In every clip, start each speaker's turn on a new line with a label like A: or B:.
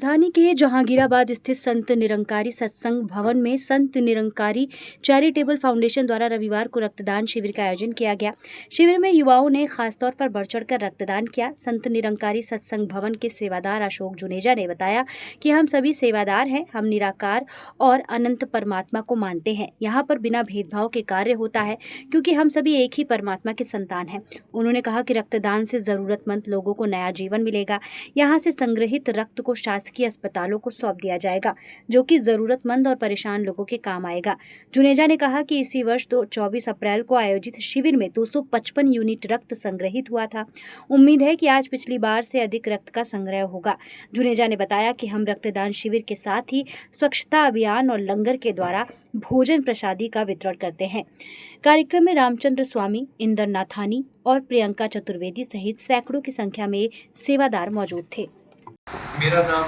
A: राजधानी के जहांगीराबाद स्थित संत निरंकारी सत्संग भवन में संत निरंकारी चैरिटेबल फाउंडेशन द्वारा रविवार को रक्तदान शिविर का आयोजन किया गया। शिविर में युवाओं ने खासतौर पर बढ़ चढ़कर रक्तदान किया। संत निरंकारी सत्संग भवन के सेवादार अशोक जुनेजा ने बताया कि हम सभी सेवादार हैं, हम निराकार और अनंत परमात्मा को मानते हैं। यहाँ पर बिना भेदभाव के कार्य होता है क्योंकि हम सभी एक ही परमात्मा के संतान हैं। उन्होंने कहा कि रक्तदान से जरूरतमंद लोगों को नया जीवन मिलेगा। यहाँ से संग्रहित रक्त को शासकीय अस्पतालों को सौंप दिया जाएगा, जो कि जरूरतमंद और परेशान लोगों के काम आएगा। जुनेजा ने कहा कि इसी वर्ष 24 अप्रैल को आयोजित शिविर में 255 यूनिट रक्त संग्रहित हुआ था। उम्मीद है कि आज पिछली बार से अधिक रक्त का संग्रह होगा। जुनेजा ने बताया कि हम रक्तदान शिविर के साथ ही स्वच्छता अभियान और लंगर के द्वारा भोजन प्रसादी का वितरण करते हैं। कार्यक्रम में रामचंद्र स्वामी, इंदर नाथानी और प्रियंका चतुर्वेदी सहित सैकड़ों की संख्या में सेवादार मौजूद थे।
B: मेरा नाम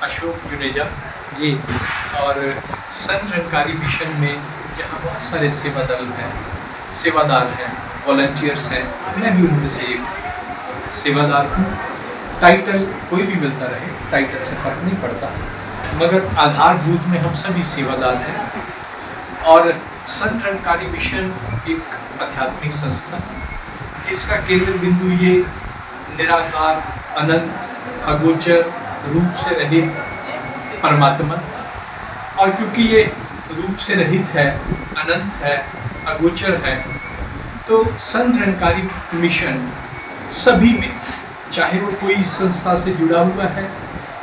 B: अशोक जुनेजा जी और संत निरंकारी मिशन में जहाँ बहुत सारे सेवादार हैं, वॉलंटियर्स हैं, मैं भी उनमें से एक सेवादार हूँ। टाइटल कोई भी मिलता रहे, टाइटल से फर्क नहीं पड़ता, मगर आधारभूत में हम सभी सेवादार हैं। और संत निरंकारी मिशन एक आध्यात्मिक संस्था जिसका केंद्र बिंदु ये निराकार, अनंत, अगोचर रूप से रहित परमात्मा, और क्योंकि ये रूप से रहित है, अनंत है, अगोचर है, तो संत निरंकारी मिशन सभी में, चाहे वो कोई संस्था से जुड़ा हुआ है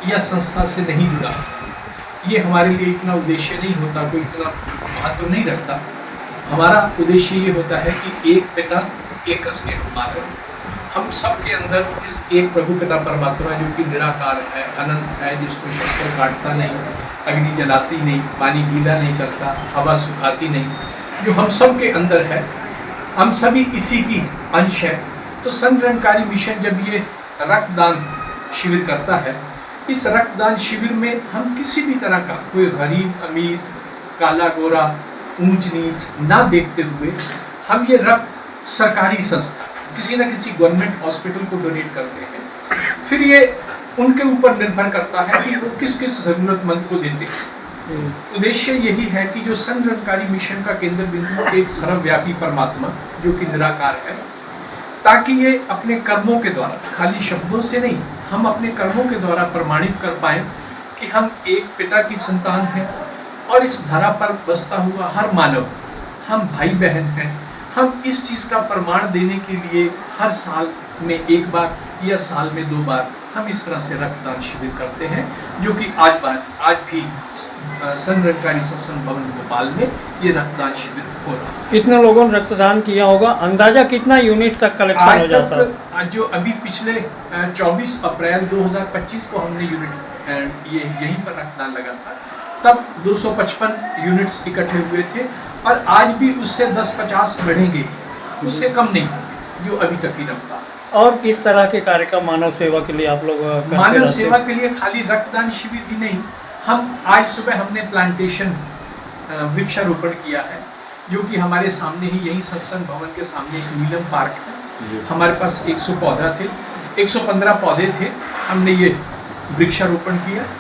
B: या संस्था से नहीं जुड़ा, ये हमारे लिए इतना उद्देश्य नहीं होता, कोई इतना महत्व नहीं रखता। हमारा उद्देश्य ये होता है कि एक पिता एक के हमारे हम सबके अंदर इस एक प्रभु पिता परमात्मा जो कि निराकार है, अनंत है, जिसको शस्त्र काटता नहीं, अग्नि जलाती नहीं, पानी गीला नहीं करता, हवा सुखाती नहीं, जो हम सब के अंदर है, हम सभी इसी की अंश है। तो संत निरंकारी मिशन जब ये रक्तदान शिविर करता है, इस रक्तदान शिविर में हम किसी भी तरह का कोई गरीब अमीर, काला गोरा, ऊंच नीच ना देखते हुए हम ये रक्त सरकारी संस्था किसी न किसी गवर्नमेंट हॉस्पिटल को डोनेट करते हैं। फिर ये उनके ऊपर निर्भर करता है कि वो किस किस जरूरतमंद को देते हैं। उद्देश्य यही है कि जो संत निरंकारी मिशन का केंद्र बिंदु एक सर्वव्यापी परमात्मा जो कि निराकार है, ताकि ये अपने कर्मों के द्वारा, खाली शब्दों से नहीं, हम अपने कर्मों के द्वारा प्रमाणित कर पाए कि हम एक पिता की संतान हैं और इस धरा पर बसता हुआ हर मानव हम भाई बहन हैं। हम इस चीज़ का प्रमाण देने के लिए हर साल में एक बार या साल में 2 बार हम इस तरह से रक्तदान शिविर करते हैं, जो कि आज भी संत निरंकारी सत्संग भवन भोपाल में ये रक्तदान शिविर हो रहा है।
C: कितने लोगों ने रक्तदान किया होगा, अंदाजा कितना यूनिट तक कलेक्शन हो जाता है?
B: आज जो अभी पिछले 24 अप्रैल 2025 को हमने यूनिट ये यहीं पर रक्तदान लगा था, तब 255 यूनिट्स इकट्ठे हुए थे, और आज भी उससे 10-50 बढ़ेंगे, उससे कम नहीं, जो अभी तक की रफ्तार।
C: और किस तरह के कार्यक्रम मानव सेवा के लिए आप लोग
B: मानव सेवा के लिए खाली रक्तदान शिविर ही नहीं, हम आज सुबह हमने प्लांटेशन वृक्षारोपण किया है, जो कि हमारे सामने ही यही सत्संग भवन के सामने एक नीलम पार्क है। हमारे पास 100 पौधा थे, 115 पौधे थे, हमने ये वृक्षारोपण किया।